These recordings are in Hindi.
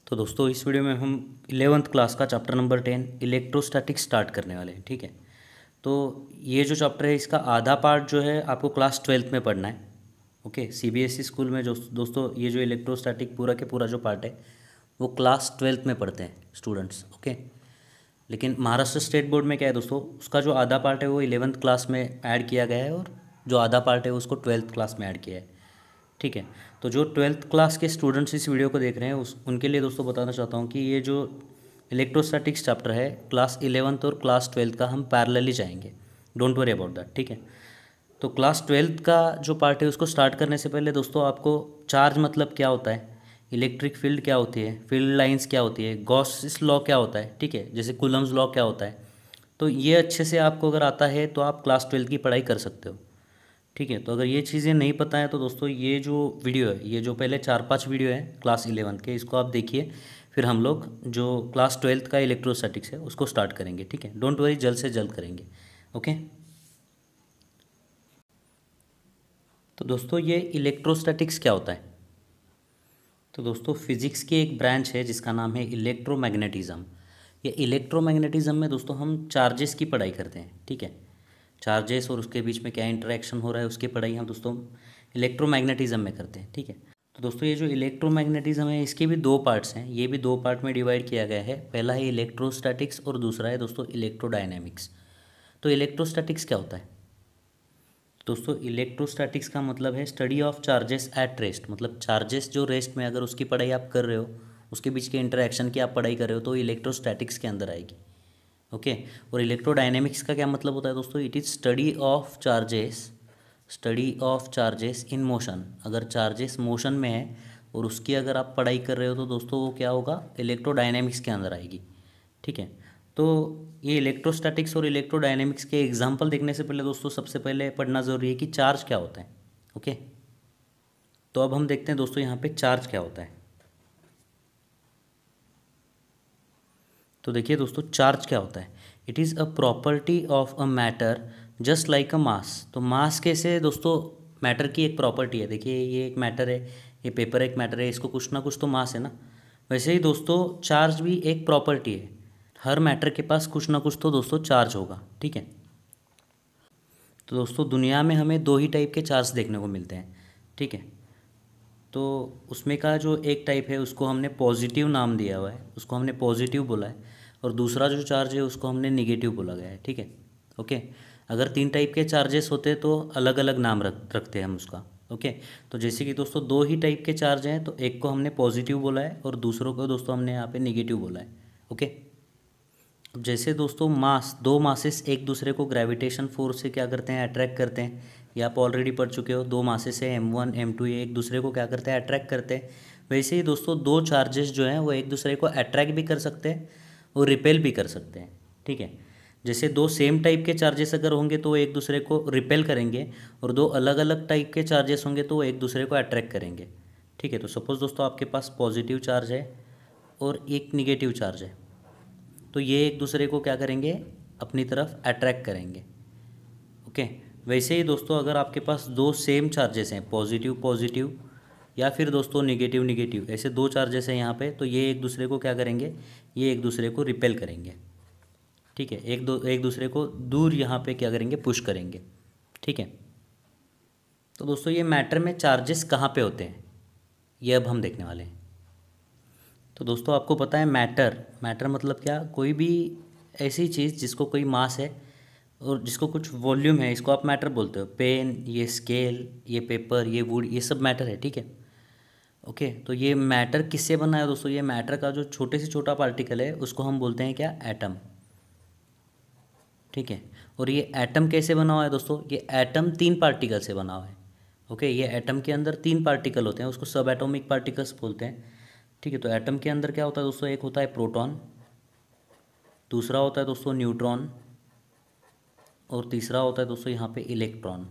तो दोस्तों इस वीडियो में हम 11th क्लास का चैप्टर नंबर 10 इलेक्ट्रोस्टैटिक्स स्टार्ट करने वाले हैं। ठीक है, तो ये जो चैप्टर है इसका आधा पार्ट जो है आपको क्लास 12th में पढ़ना है। ओके, सीबीएसई स्कूल में जो दोस्तों ये जो इलेक्ट्रोस्टैटिक पूरा के पूरा जो पार्ट है वो क्लास 12th में पढ़ते हैं स्टूडेंट्स। ओके, लेकिन महाराष्ट्र स्टेट बोर्ड में क्या है दोस्तों, उसका जो आधा पार्ट है वो 11th क्लास में ऐड किया गया है और जो आधा पार्ट है उसको 12th क्लास में ऐड किया है। ठीक है, तो जो 12th क्लास के स्टूडेंट्स इस वीडियो को देख रहे हैं उनके लिए दोस्तों बताना चाहता हूँ कि ये जो इलेक्ट्रोस्टैटिक्स चैप्टर है क्लास 11th और क्लास 12th का हम पैरेलली जाएंगे। Don't worry about that. ठीक है, तो क्लास 12th का जो पार्ट है उसको स्टार्ट करने से पहले दोस्तों आपको चार्ज मतलब क्या होता है, इलेक्ट्रिक फील्ड क्या होती है, फील्ड लाइंस क्या होती है, गॉस लॉ क्या होता है, ठीक है, जैसे कूलम्स लॉ क्या होता है, तो ये अच्छे से आपको अगर आता है तो आप क्लास 12th की पढ़ाई कर सकते हो। ठीक है, तो अगर ये चीज़ें नहीं पता है तो दोस्तों ये जो वीडियो है, ये जो पहले 4-5 वीडियो है क्लास 11 के, इसको आप देखिए, फिर हम लोग जो क्लास 12th का इलेक्ट्रोस्टैटिक्स है उसको स्टार्ट करेंगे। ठीक है, डोंट वरी, जल्द से जल्द करेंगे। ओके, तो दोस्तों ये इलेक्ट्रोस्टैटिक्स क्या होता है? तो दोस्तों फिजिक्स की एक ब्रांच है जिसका नाम है इलेक्ट्रोमैग्नेटिज्म। ये इलेक्ट्रोमैग्नेटिज्म में दोस्तों हम चार्जेस की पढ़ाई करते हैं। ठीक है, चार्जेस और उसके बीच में क्या इंटरेक्शन हो रहा है उसकी पढ़ाई हम दोस्तों इलेक्ट्रोमैग्नेटिज्म में करते हैं। ठीक है, तो दोस्तों ये जो इलेक्ट्रोमैग्नेटिज्म है इसके भी दो पार्ट्स हैं, ये भी दो पार्ट में डिवाइड किया गया है। पहला है इलेक्ट्रोस्टैटिक्स और दूसरा है दोस्तों इलेक्ट्रोडायनेमिक्स। तो इलेक्ट्रोस्टैटिक्स क्या होता है दोस्तों? इलेक्ट्रोस्टैटिक्स का मतलब है study of charges at rest, मतलब चार्जेस जो रेस्ट में अगर उसकी पढ़ाई आप कर रहे हो, उसके बीच के इंटरेक्शन की आप पढ़ाई कर रहे हो तो इलेक्ट्रोस्टैटिक्स के अंदर आएगी। ओके, और इलेक्ट्रोडायनेमिक्स का क्या मतलब होता है दोस्तों? It is study of charges in motion. अगर चार्जेस मोशन में है और उसकी अगर आप पढ़ाई कर रहे हो तो दोस्तों वो क्या होगा, इलेक्ट्रोडायनेमिक्स के अंदर आएगी। ठीक है, तो ये इलेक्ट्रोस्टैटिक्स और इलेक्ट्रोडायनेमिक्स के एग्जाम्पल देखने से पहले दोस्तों सबसे पहले पढ़ना ज़रूरी है कि चार्ज क्या होता है। ओके, तो अब हम देखते हैं दोस्तों यहाँ पे चार्ज क्या होता है। तो देखिए दोस्तों चार्ज क्या होता है, it is a property of a matter just like a mass. तो मास कैसे दोस्तों, मैटर की एक प्रॉपर्टी है। देखिए ये एक मैटर है, ये पेपर एक मैटर है, इसको कुछ ना कुछ तो मास है ना। वैसे ही दोस्तों चार्ज भी एक प्रॉपर्टी है, हर मैटर के पास कुछ ना कुछ तो दोस्तों चार्ज होगा। ठीक है, तो दोस्तों दुनिया में हमें दो ही टाइप के चार्ज देखने को मिलते हैं। ठीक है, तो उसमें का जो एक टाइप है उसको हमने पॉजिटिव नाम दिया हुआ है, उसको हमने पॉजिटिव बोला है, और दूसरा जो चार्ज है उसको हमने निगेटिव बोला गया है। ठीक है, ओके, अगर 3 टाइप के चार्जेस होते तो अलग अलग नाम रखते हैं हम उसका। ओके, तो जैसे कि दोस्तों दो ही टाइप के चार्ज हैं तो एक को हमने पॉजिटिव बोला है और दूसरों को दोस्तों हमने यहाँ पे निगेटिव बोला है। ओके, अब जैसे दोस्तों दो मासेस एक दूसरे को ग्रेविटेशन फोर्स से क्या करते हैं, अट्रैक्ट करते हैं। ये आप ऑलरेडी पढ़ चुके हो, दो मासेस है M1 M2, ये एक दूसरे को क्या करते हैं, अट्रैक्ट करते हैं। वैसे ही दोस्तों दो चार्जेस जो हैं वो एक दूसरे को अट्रैक्ट भी कर सकते हैं और रिपेल भी कर सकते हैं। ठीक है, जैसे दो सेम टाइप के चार्जेस अगर होंगे तो वो एक दूसरे को रिपेल करेंगे, और दो अलग अलग टाइप के चार्जेस होंगे तो वो एक दूसरे को अट्रैक्ट करेंगे। ठीक है, तो सपोज़ दोस्तों आपके पास पॉजिटिव चार्ज है और एक निगेटिव चार्ज है, तो ये एक दूसरे को क्या करेंगे, अपनी तरफ अट्रैक्ट करेंगे। ओके, वैसे ही दोस्तों अगर आपके पास दो सेम चार्जेस हैं, पॉजिटिव पॉजिटिव या फिर दोस्तों निगेटिव निगेटिव, ऐसे दो चार्जेस हैं यहाँ पे, तो ये एक दूसरे को क्या करेंगे, ये एक दूसरे को रिपेल करेंगे। ठीक है, एक दूसरे को दूर यहाँ पे क्या करेंगे, पुश करेंगे। ठीक है, तो दोस्तों ये मैटर में चार्जेस कहाँ पे होते हैं ये अब हम देखने वाले हैं। तो दोस्तों आपको पता है मैटर, मैटर मतलब क्या, कोई भी ऐसी चीज़ जिसको कोई मास है और जिसको कुछ वॉल्यूम है, इसको आप मैटर बोलते हो। पेन, ये स्केल, ये पेपर, ये वुड, ये सब मैटर है। ठीक है, ओके, तो ये मैटर किससे बना है दोस्तों? ये मैटर का जो छोटे से छोटा पार्टिकल है उसको हम बोलते हैं क्या, एटम। ठीक है, और ये एटम कैसे बना हुआ है दोस्तों? ये एटम 3 पार्टिकल से बना हुआ है। ओके, ये एटम के अंदर 3 पार्टिकल होते हैं, उसको सब एटॉमिक पार्टिकल्स बोलते हैं। ठीक है, तो एटम के अंदर क्या होता है दोस्तों, एक होता है प्रोटॉन, दूसरा होता है दोस्तों न्यूट्रॉन, और तीसरा होता है दोस्तों यहाँ पे इलेक्ट्रॉन।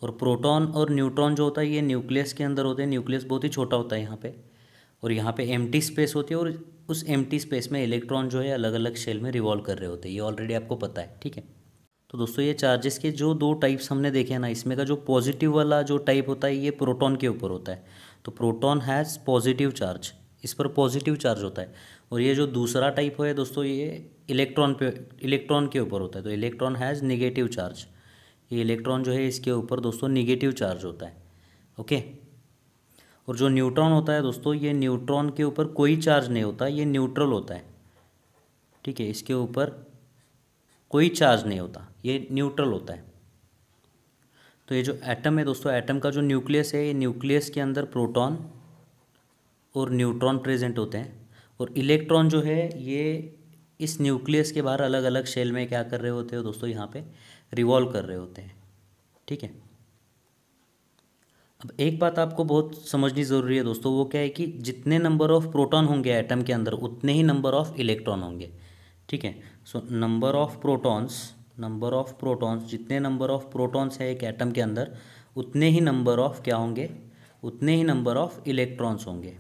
और प्रोटॉन और न्यूट्रॉन जो होता है ये न्यूक्लियस के अंदर होते हैं, न्यूक्लियस बहुत ही छोटा होता है यहाँ पे, और यहाँ पे एम्प्टी स्पेस होती है, और उस एम्प्टी स्पेस में इलेक्ट्रॉन जो है अलग अलग शेल में रिवॉल्व कर रहे होते हैं, ये ऑलरेडी आपको पता है। ठीक है, तो दोस्तों ये चार्जेस के जो दो टाइप्स हमने देखे हैं ना, इसमें का जो पॉजिटिव वाला जो टाइप होता है ये प्रोटॉन के ऊपर होता है। तो प्रोटॉन हैज़ पॉजिटिव चार्ज, इस पर पॉजिटिव चार्ज होता है। और ये जो दूसरा टाइप है दोस्तों, ये इलेक्ट्रॉन के ऊपर होता है, तो इलेक्ट्रॉन हैज़ निगेटिव चार्ज। ये इलेक्ट्रॉन जो है इसके ऊपर दोस्तों निगेटिव चार्ज होता है। ओके। और जो न्यूट्रॉन होता है दोस्तों, ये न्यूट्रॉन के ऊपर कोई चार्ज नहीं होता, ये न्यूट्रल होता है। ठीक है, इसके ऊपर कोई चार्ज नहीं होता, ये न्यूट्रल होता है। तो ये जो एटम है दोस्तों, एटम का जो न्यूक्लियस है, ये न्यूक्लियस के अंदर प्रोटॉन और न्यूट्रॉन प्रेजेंट होते हैं। और इलेक्ट्रॉन जो है ये इस न्यूक्लियस के बाहर अलग अलग शेल में क्या कर रहे होते हैं दोस्तों, यहाँ पे रिवॉल्व कर रहे होते हैं। ठीक है। अब एक बात आपको बहुत समझनी ज़रूरी है दोस्तों, वो क्या है कि जितने नंबर ऑफ़ प्रोटॉन होंगे एटम के अंदर, उतने ही नंबर ऑफ़ इलेक्ट्रॉन होंगे। ठीक है। सो नंबर ऑफ़ प्रोटॉन्स जितने नंबर ऑफ़ प्रोटॉन्स है एक एटम के अंदर, उतने ही नंबर ऑफ़ क्या होंगे, उतने ही नंबर ऑफ़ इलेक्ट्रॉन्स होंगे।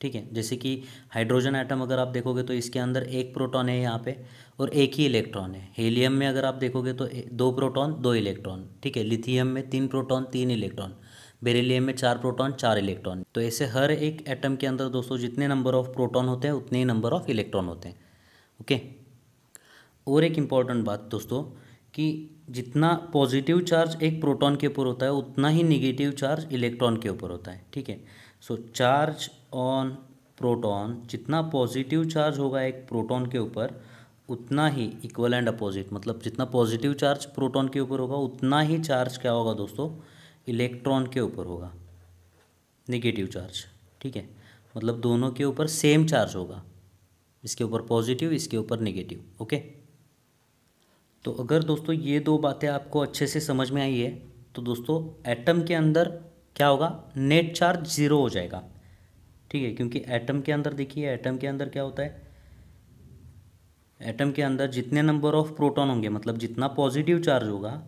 ठीक है। जैसे कि हाइड्रोजन एटम अगर आप देखोगे तो इसके अंदर एक प्रोटॉन है यहाँ पे और एक ही इलेक्ट्रॉन है। हीलियम में अगर आप देखोगे तो दो प्रोटॉन दो इलेक्ट्रॉन। ठीक है। लिथियम में तीन प्रोटॉन तीन इलेक्ट्रॉन। बेरिलियम में चार प्रोटॉन चार इलेक्ट्रॉन। तो ऐसे हर एक एटम के अंदर दोस्तों जितने नंबर ऑफ़ प्रोटॉन होते हैं उतने ही नंबर ऑफ़ इलेक्ट्रॉन होते हैं। ओके। और एक इम्पॉर्टेंट बात दोस्तों, कि जितना पॉजिटिव चार्ज एक प्रोटॉन के ऊपर होता है उतना ही निगेटिव चार्ज इलेक्ट्रॉन के ऊपर होता है। ठीक है। सो चार्ज ऑन प्रोटॉन, जितना पॉजिटिव चार्ज होगा एक प्रोटॉन के ऊपर उतना ही इक्वल एंड अपोजिट, मतलब जितना पॉजिटिव चार्ज प्रोटॉन के ऊपर होगा उतना ही चार्ज क्या होगा दोस्तों, इलेक्ट्रॉन के ऊपर होगा, निगेटिव चार्ज। ठीक है। मतलब दोनों के ऊपर सेम चार्ज होगा, इसके ऊपर पॉजिटिव इसके ऊपर निगेटिव। ओके। तो अगर दोस्तों ये दो बातें आपको अच्छे से समझ में आई है तो दोस्तों एटम के अंदर क्या होगा, नेट चार्ज ज़ीरो हो जाएगा। ठीक है। क्योंकि एटम के अंदर देखिए, एटम के अंदर क्या होता है, एटम के अंदर जितने नंबर ऑफ प्रोटॉन होंगे, मतलब जितना पॉजिटिव चार्ज होगा,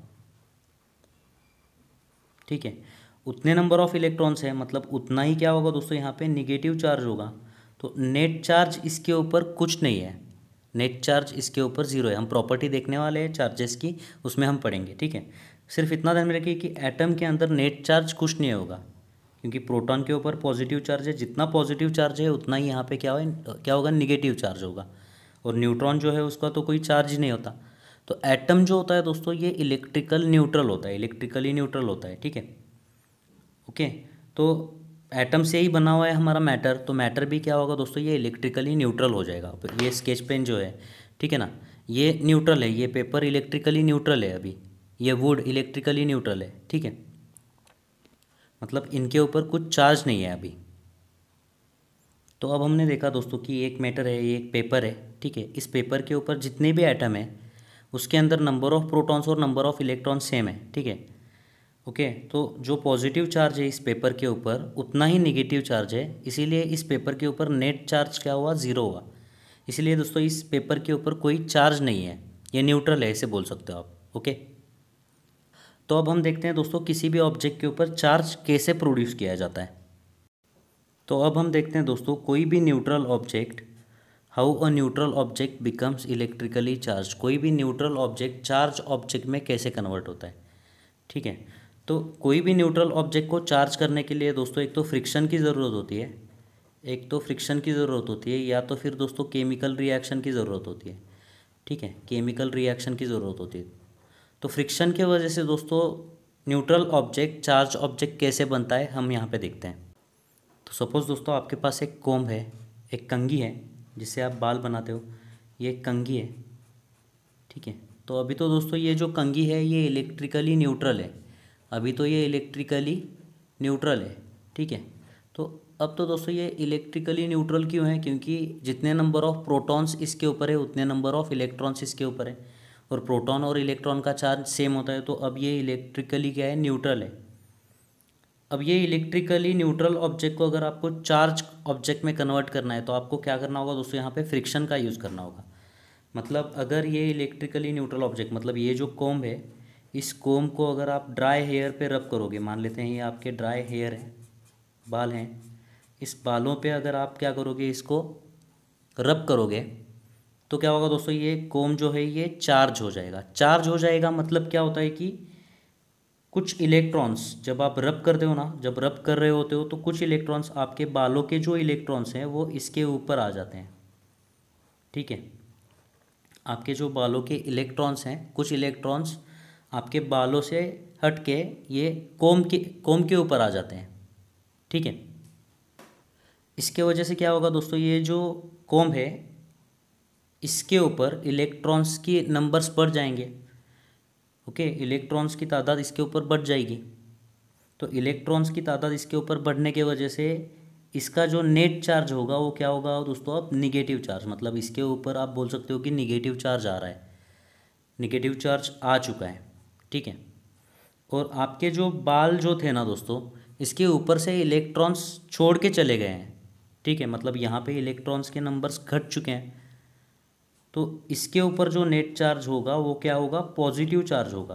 ठीक है, उतने नंबर ऑफ इलेक्ट्रॉन्स है, मतलब उतना ही क्या होगा दोस्तों यहाँ पे निगेटिव चार्ज होगा। तो नेट चार्ज इसके ऊपर कुछ नहीं है, नेट चार्ज इसके ऊपर ज़ीरो है। हम प्रॉपर्टी देखने वाले हैं चार्जेस की, उसमें हम पढ़ेंगे। ठीक है। सिर्फ इतना ध्यान में रखिए कि एटम के अंदर नेट चार्ज कुछ नहीं होगा, क्योंकि प्रोटॉन के ऊपर पॉजिटिव चार्ज है, जितना पॉजिटिव चार्ज है उतना ही यहाँ पे क्या होगा निगेटिव चार्ज होगा। और न्यूट्रॉन जो है उसका तो कोई चार्ज ही नहीं होता। तो एटम जो होता है दोस्तों ये इलेक्ट्रिकल न्यूट्रल होता है, इलेक्ट्रिकली न्यूट्रल होता है। ठीक है। ओके। तो एटम से ही बना हुआ है हमारा मैटर, तो मैटर भी क्या होगा दोस्तों, ये इलेक्ट्रिकली न्यूट्रल हो जाएगा। ये स्केच पेन जो है, ठीक है ना, ये न्यूट्रल है, ये पेपर इलेक्ट्रिकली न्यूट्रल है, अभी ये वुड इलेक्ट्रिकली न्यूट्रल है। ठीक है। मतलब इनके ऊपर कुछ चार्ज नहीं है अभी। तो अब हमने देखा दोस्तों कि एक मैटर है, ये एक पेपर है। ठीक है। इस पेपर के ऊपर जितने भी एटम है उसके अंदर नंबर ऑफ़ प्रोटॉन्स और नंबर ऑफ़ इलेक्ट्रॉन सेम है। ठीक है। ओके। तो जो पॉजिटिव चार्ज है इस पेपर के ऊपर उतना ही निगेटिव चार्ज है, इसीलिए इस पेपर के ऊपर नेट चार्ज क्या हुआ, ज़ीरो हुआ। इसीलिए दोस्तों इस पेपर के ऊपर कोई चार्ज नहीं है, ये न्यूट्रल है, इसे बोल सकते हो आप। ओके। तो अब हम देखते हैं दोस्तों किसी भी ऑब्जेक्ट के ऊपर चार्ज कैसे प्रोड्यूस किया जाता है। तो अब हम देखते हैं दोस्तों कोई भी neutral object, how a neutral object becomes electrically charge, कोई भी न्यूट्रल ऑब्जेक्ट चार्ज ऑब्जेक्ट में कैसे कन्वर्ट होता है। ठीक है। तो कोई भी न्यूट्रल ऑब्जेक्ट को चार्ज करने के लिए दोस्तों एक तो फ्रिक्शन की ज़रूरत होती है, एक तो फ्रिक्शन की ज़रूरत होती है, या तो फिर दोस्तों केमिकल रिएक्शन की ज़रूरत होती है। ठीक है। केमिकल रिएक्शन की ज़रूरत होती है। तो फ्रिक्शन की वजह से दोस्तों न्यूट्रल ऑब्जेक्ट चार्ज ऑब्जेक्ट कैसे बनता है हम यहाँ पे देखते हैं। तो सपोज़ दोस्तों आपके पास एक कोम्ब है, एक कंघी है जिससे आप बाल बनाते हो, ये एक कंघी है। ठीक है। तो अभी तो दोस्तों ये जो कंघी है ये इलेक्ट्रिकली न्यूट्रल है, अभी तो ये इलेक्ट्रिकली न्यूट्रल है। ठीक है। तो अब तो दोस्तों ये इलेक्ट्रिकली न्यूट्रल क्यों है, क्योंकि जितने नंबर ऑफ़ प्रोटॉन्स इसके ऊपर है उतने नंबर ऑफ़ इलेक्ट्रॉन्स इसके ऊपर है, और प्रोटॉन और इलेक्ट्रॉन का चार्ज सेम होता है, तो अब ये इलेक्ट्रिकली क्या है, न्यूट्रल है। अब ये इलेक्ट्रिकली न्यूट्रल ऑब्जेक्ट को अगर आपको चार्ज ऑब्जेक्ट में कन्वर्ट करना है तो आपको क्या करना होगा दोस्तों, यहाँ पे फ्रिक्शन का यूज़ करना होगा। मतलब अगर ये इलेक्ट्रिकली न्यूट्रल ऑब्जेक्ट, मतलब ये जो कोम्ब है, इस कोम्ब को अगर आप ड्राई हेयर पे रब करोगे, मान लेते हैं ये आपके ड्राई हेयर हैं, बाल हैं, इस बालों पे अगर आप क्या करोगे, इसको रब करोगे, तो क्या होगा दोस्तों, ये कोम्ब जो है ये चार्ज हो जाएगा। चार्ज हो जाएगा मतलब क्या होता है कि कुछ इलेक्ट्रॉन्स जब आप रब करते हो ना, जब रब कर रहे होते हो तो कुछ इलेक्ट्रॉन्स, आपके बालों के जो इलेक्ट्रॉन्स हैं वो इसके ऊपर आ जाते हैं। ठीक है, आपके जो बालों के इलेक्ट्रॉन्स हैं, कुछ इलेक्ट्रॉन्स आपके बालों से हट के ये कोम के ऊपर आ जाते हैं। ठीक है, इसके वजह से क्या होगा दोस्तों, ये जो कोम है इसके ऊपर इलेक्ट्रॉन्स की नंबर्स बढ़ जाएंगे। ओके, इलेक्ट्रॉन्स की तादाद इसके ऊपर बढ़ जाएगी। तो इलेक्ट्रॉन्स की तादाद इसके ऊपर बढ़ने के वजह से इसका जो नेट चार्ज होगा वो क्या होगा दोस्तों, अब निगेटिव चार्ज, मतलब इसके ऊपर आप बोल सकते हो कि निगेटिव चार्ज आ रहा है, निगेटिव चार्ज आ चुका है। ठीक है, और आपके जो बाल जो थे ना दोस्तों, इसके ऊपर से इलेक्ट्रॉन्स छोड़ के चले गए हैं। ठीक है, मतलब यहाँ पे इलेक्ट्रॉन्स के नंबर्स घट चुके हैं, तो इसके ऊपर जो नेट चार्ज होगा वो क्या होगा, पॉजिटिव चार्ज होगा।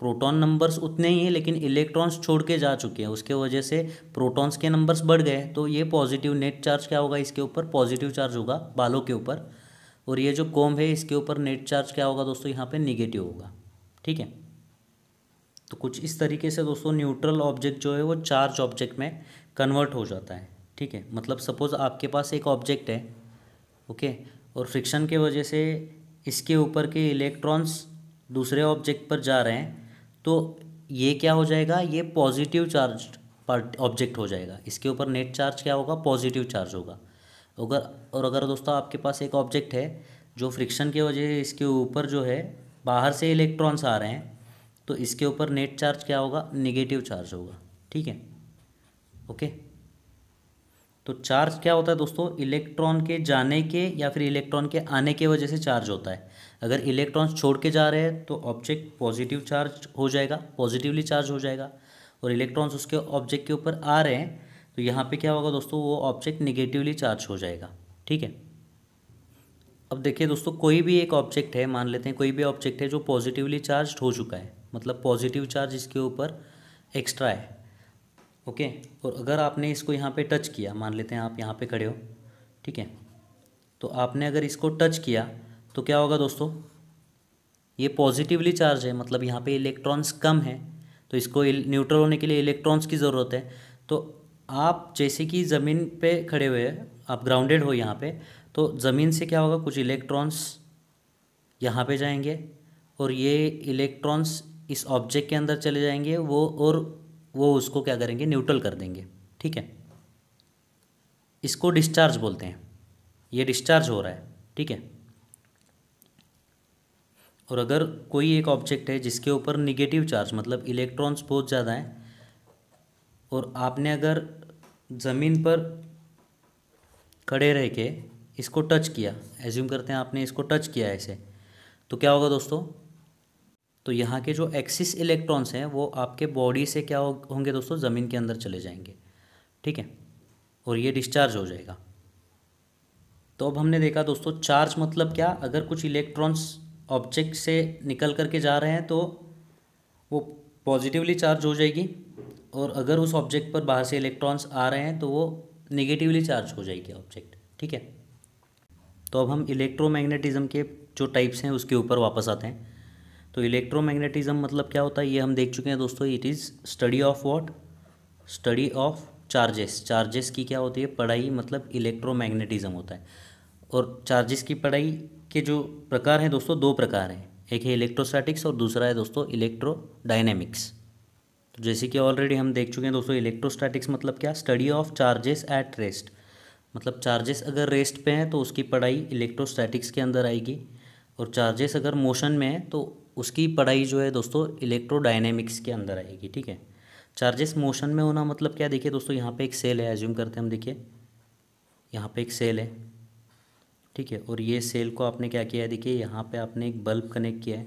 प्रोटॉन नंबर्स उतने ही हैं लेकिन इलेक्ट्रॉन्स छोड़ के जा चुके हैं, उसके वजह से प्रोटॉन्स के नंबर्स बढ़ गए, तो ये पॉजिटिव नेट चार्ज क्या होगा, इसके ऊपर पॉजिटिव चार्ज होगा बालों के ऊपर। और ये जो कोम्ब है इसके ऊपर नेट चार्ज क्या होगा दोस्तों, यहाँ पे निगेटिव होगा। ठीक है, तो कुछ इस तरीके से दोस्तों न्यूट्रल ऑब्जेक्ट जो है वो चार्ज ऑब्जेक्ट में कन्वर्ट हो जाता है। ठीक है, मतलब सपोज़ आपके पास एक ऑब्जेक्ट है, ओके, और फ्रिक्शन के वजह से इसके ऊपर के इलेक्ट्रॉन्स दूसरे ऑब्जेक्ट पर जा रहे हैं, तो ये क्या हो जाएगा, ये पॉजिटिव चार्ज पार्ट ऑब्जेक्ट हो जाएगा। इसके ऊपर नेट चार्ज क्या होगा, पॉजिटिव चार्ज होगा। अगर दोस्तों आपके पास एक ऑब्जेक्ट है जो फ्रिक्शन की वजह से इसके ऊपर जो है बाहर से इलेक्ट्रॉन्स आ रहे हैं, तो इसके ऊपर नेट चार्ज क्या होगा, निगेटिव चार्ज होगा। ठीक है, ओके। तो चार्ज क्या होता है दोस्तों, इलेक्ट्रॉन के जाने के या फिर इलेक्ट्रॉन के आने के वजह से चार्ज होता है। अगर इलेक्ट्रॉन्स छोड़ के जा रहे हैं तो ऑब्जेक्ट पॉजिटिव चार्ज हो जाएगा, पॉजिटिवली चार्ज हो जाएगा, और इलेक्ट्रॉन्स उसके ऑब्जेक्ट के ऊपर आ रहे हैं तो यहाँ पे क्या होगा दोस्तों, वो ऑब्जेक्ट निगेटिवली चार्ज हो जाएगा। ठीक है, अब देखिए दोस्तों, कोई भी एक ऑब्जेक्ट है, मान लेते हैं कोई भी ऑब्जेक्ट है जो पॉजिटिवली चार्ज हो चुका है, मतलब पॉजिटिव चार्ज इसके ऊपर एक्स्ट्रा है। ओके, और अगर आपने इसको यहाँ पे टच किया, मान लेते हैं आप यहाँ पे खड़े हो, ठीक है, तो आपने अगर इसको टच किया तो क्या होगा दोस्तों, ये पॉजिटिवली चार्ज है, मतलब यहाँ पे इलेक्ट्रॉन्स कम है, तो इसको न्यूट्रल होने के लिए इलेक्ट्रॉन्स की ज़रूरत है। तो आप जैसे कि ज़मीन पे खड़े हुए हैं, आप ग्राउंडेड हो यहाँ पे, तो ज़मीन से क्या होगा, कुछ इलेक्ट्रॉन्स यहाँ पे जाएंगे और ये इलेक्ट्रॉन्स इस ऑब्जेक्ट के अंदर चले जाएंगे, वो उसको क्या करेंगे, न्यूट्रल कर देंगे। ठीक है, इसको डिस्चार्ज बोलते हैं, ये डिस्चार्ज हो रहा है। ठीक है, और अगर कोई एक ऑब्जेक्ट है जिसके ऊपर निगेटिव चार्ज, मतलब इलेक्ट्रॉन्स बहुत ज़्यादा हैं, और आपने अगर ज़मीन पर खड़े रह के इसको टच किया, एज्यूम करते हैं आपने इसको टच किया ऐसे, तो क्या होगा दोस्तों, तो यहाँ के जो एक्सिस इलेक्ट्रॉन्स हैं वो आपके बॉडी से क्या होंगे दोस्तों, ज़मीन के अंदर चले जाएंगे। ठीक है, और ये डिस्चार्ज हो जाएगा। तो अब हमने देखा दोस्तों चार्ज मतलब क्या, अगर कुछ इलेक्ट्रॉन्स ऑब्जेक्ट से निकल करके जा रहे हैं तो वो पॉजिटिवली चार्ज हो जाएगी, और अगर उस ऑब्जेक्ट पर बाहर से इलेक्ट्रॉन्स आ रहे हैं तो वो निगेटिवली चार्ज हो जाएगी ऑब्जेक्ट। ठीक है, तो अब हम इलेक्ट्रोमैग्नेटिज्म के जो टाइप्स हैं उसके ऊपर वापस आते हैं। तो इलेक्ट्रोमैग्नेटिज्म मतलब क्या होता है ये हम देख चुके हैं दोस्तों, it is study of what, study of charges. Charges की क्या होती है पढ़ाई, मतलब इलेक्ट्रोमैग्नेटिज्म होता है। और चार्जेस की पढ़ाई के जो प्रकार हैं दोस्तों, दो प्रकार हैं, एक है इलेक्ट्रोस्टैटिक्स और दूसरा है दोस्तों इलेक्ट्रोडायनेमिक्स। तो जैसे कि ऑलरेडी हम देख चुके हैं दोस्तों, इलेक्ट्रोस्टैटिक्स मतलब क्या, study of charges at rest, मतलब चार्जेस अगर रेस्ट पे हैं तो उसकी पढ़ाई इलेक्ट्रोस्टैटिक्स के अंदर आएगी, और चार्जेस अगर मोशन में है तो उसकी पढ़ाई जो है दोस्तों इलेक्ट्रोडायनेमिक्स के अंदर आएगी। ठीक है, चार्जेस मोशन में होना मतलब क्या, देखिए दोस्तों यहाँ पे एक सेल है, एज्यूम करते हैं हम, देखिए यहाँ पे एक सेल है। ठीक है, और ये सेल को आपने क्या किया है, देखिए यहाँ पे आपने एक बल्ब कनेक्ट किया है।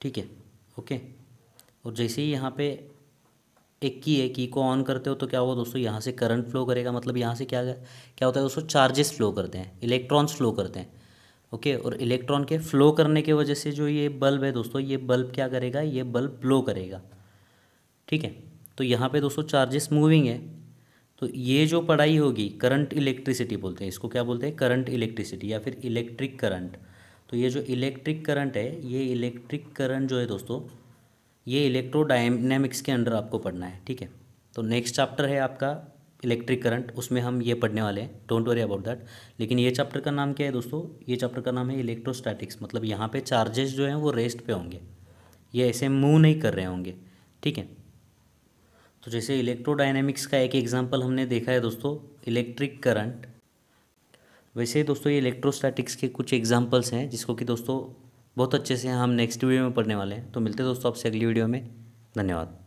ठीक है, ओके, और जैसे ही यहाँ पे एक की है, की को ऑन करते हो तो क्या होगा दोस्तों, यहाँ से करंट फ्लो करेगा, मतलब यहाँ से क्या क्या होता है दोस्तों, चार्जेस फ्लो करते हैं, इलेक्ट्रॉन्स फ्लो करते हैं। ओके, और इलेक्ट्रॉन के फ्लो करने की वजह से जो ये बल्ब है दोस्तों, ये बल्ब क्या करेगा, ये बल्ब ग्लो करेगा। ठीक है, तो यहाँ पे दोस्तों चार्जेस मूविंग है, तो ये जो पढ़ाई होगी करंट इलेक्ट्रिसिटी बोलते हैं इसको, क्या बोलते हैं, करंट इलेक्ट्रिसिटी या फिर इलेक्ट्रिक करंट। तो ये जो इलेक्ट्रिक करंट है, ये इलेक्ट्रिक करंट जो है दोस्तों, ये इलेक्ट्रोडायनेमिक्स के अंडर आपको पढ़ना है, ठीक है। तो नेक्स्ट चैप्टर है आपका इलेक्ट्रिक करंट, उसमें हम ये पढ़ने वाले हैं, डोंट वरी अबाउट दैट। लेकिन ये चैप्टर का नाम क्या है दोस्तों? ये चैप्टर का नाम है इलेक्ट्रोस्टैटिक्स। मतलब यहाँ पे चार्जेस जो हैं वो रेस्ट पे होंगे, ये ऐसे मूव नहीं कर रहे होंगे, ठीक है। तो जैसे इलेक्ट्रोडायनेमिक्स का एक एग्जांपल हमने देखा है दोस्तों, इलेक्ट्रिक करंट, वैसे ही दोस्तों ये इलेक्ट्रोस्टैटिक्स के कुछ एग्जांपल्स हैं जिसको कि दोस्तों बहुत अच्छे से हम नेक्स्ट वीडियो में पढ़ने वाले हैं। तो मिलते हैं दोस्तों आपसे अगली वीडियो में। धन्यवाद।